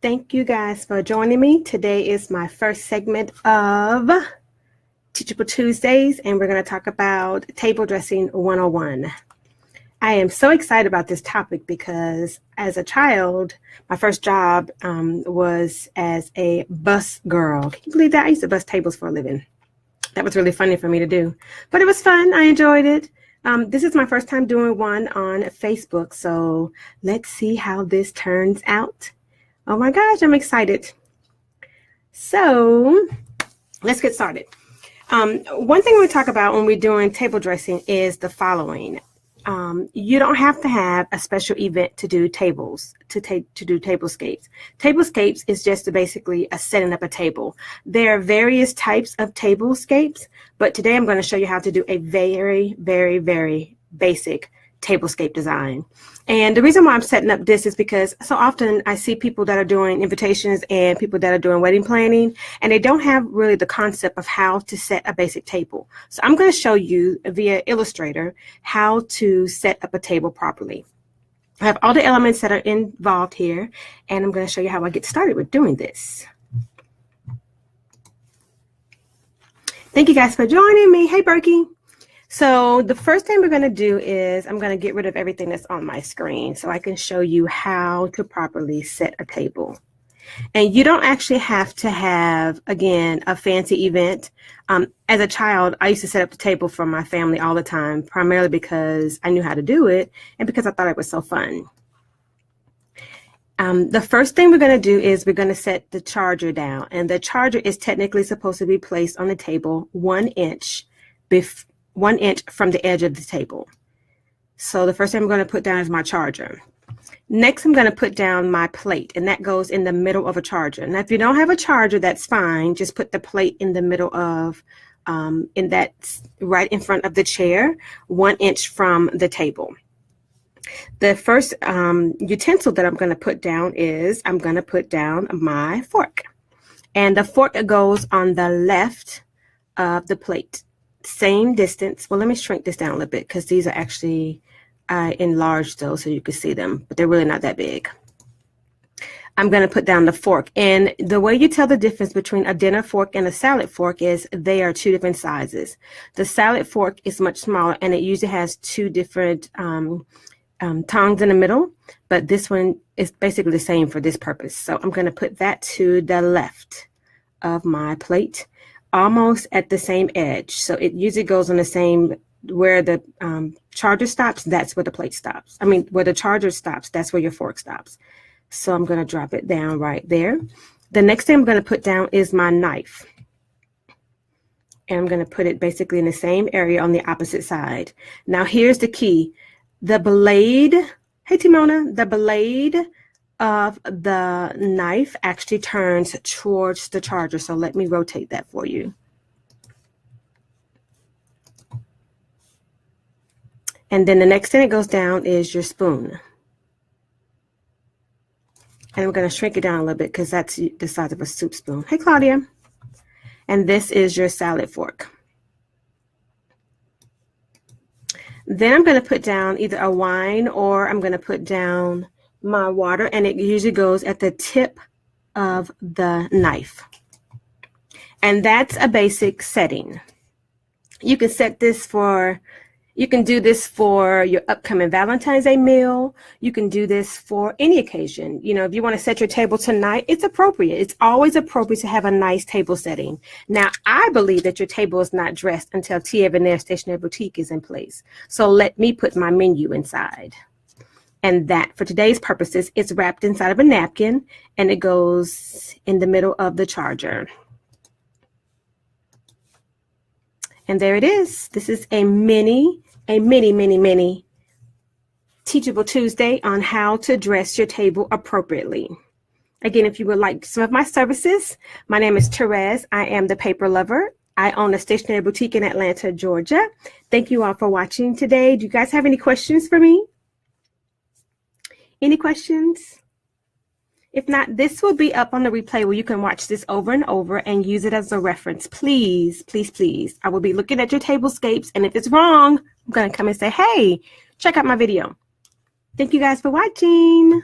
Thank you guys for joining me. Today is my first segment of Teachable Tuesdays, and we're going to talk about table dressing 101. I am so excited about this topic because as a child, my first job was as a bus girl. Can you believe that? I used to bus tables for a living. That was really funny for me to do, but it was fun. I enjoyed it. This is my first time doing one on Facebook, so let's see how this turns out. Oh my gosh, I'm excited. So let's get started. One thing we talk about when we're doing table dressing is the following. You don't have to have a special event to do tables, to do tablescapes. Tablescapes is just basically a setting up a table. There are various types of tablescapes, but today I'm going to show you how to do a very, very, very basic tablescape design. And the reason why I'm setting up this is because so often I see people that are doing invitations and people that are doing wedding planning, and they don't have really the concept of how to set a basic table. So I'm going to show you via Illustrator how to set up a table properly. I have all the elements that are involved here, and I'm going to show you how I get started with doing this. Thank you guys for joining me. Hey, Berkey. So the first thing we're going to do is I'm going to get rid of everything that's on my screen so I can show you how to properly set a table. And you don't actually have to have, again, a fancy event. As a child, I used to set up the table for my family all the time, primarily because I knew how to do it and because I thought it was so fun. The first thing we're going to do is we're going to set the charger down. And the charger is technically supposed to be placed on the table 1 inch from the edge of the table. So the first thing I'm going to put down is my charger. Next, I'm going to put down my plate, and that goes in the middle of a charger. Now, if you don't have a charger, that's fine. Just put the plate in the middle of, right in front of the chair, 1 inch from the table. The first utensil that I'm going to put down is I'm going to put down my fork. And the fork goes on the left of the plate. Same distance. Well, let me shrink this down a little bit because these are actually enlarged though, so you can see them, but they're really not that big. I'm going to put down the fork, and the way you tell the difference between a dinner fork and a salad fork is they are 2 different sizes. The salad fork is much smaller, and it usually has 2 different tongues in the middle, but this one is basically the same for this purpose. So I'm going to put that to the left of my plate, almost at the same edge. So it usually goes on the same, where the charger stops, that's where the plate stops. I mean, where the charger stops, that's where your fork stops. So I'm going to drop it down right there. The next thing I'm going to put down is my knife. And I'm going to put it basically in the same area on the opposite side. Now here's the key. The blade, hey Timona, the blade of the knife actually turns towards the charger. So let me rotate that for you. And then the next thing that goes down is your spoon. And I'm going to shrink it down a little bit because that's the size of a soup spoon. Hey, Claudia. And this is your salad fork. Then I'm going to put down either a wine or I'm going to put down my water, and it usually goes at the tip of the knife. And that's a basic setting. You can set this for, you can do this for your upcoming Valentine's Day meal. You can do this for any occasion. You know, if you want to set your table tonight, it's appropriate. It's always appropriate to have a nice table setting. Now, I believe that your table is not dressed until Tia Veneer Stationery Boutique is in place. So let me put my menu inside. And that, for today's purposes, it's wrapped inside of a napkin, and it goes in the middle of the charger. And there it is. This is a mini Teachable Tuesday on how to dress your table appropriately. Again, if you would like some of my services, my name is Therese. I am the paper lover. I own a stationery boutique in Atlanta, Georgia. Thank you all for watching today. Do you guys have any questions for me? Any questions? If not, this will be up on the replay where you can watch this over and over and use it as a reference. Please, please, please. I will be looking at your tablescapes, and if it's wrong, I'm going to come and say, hey, check out my video. Thank you guys for watching.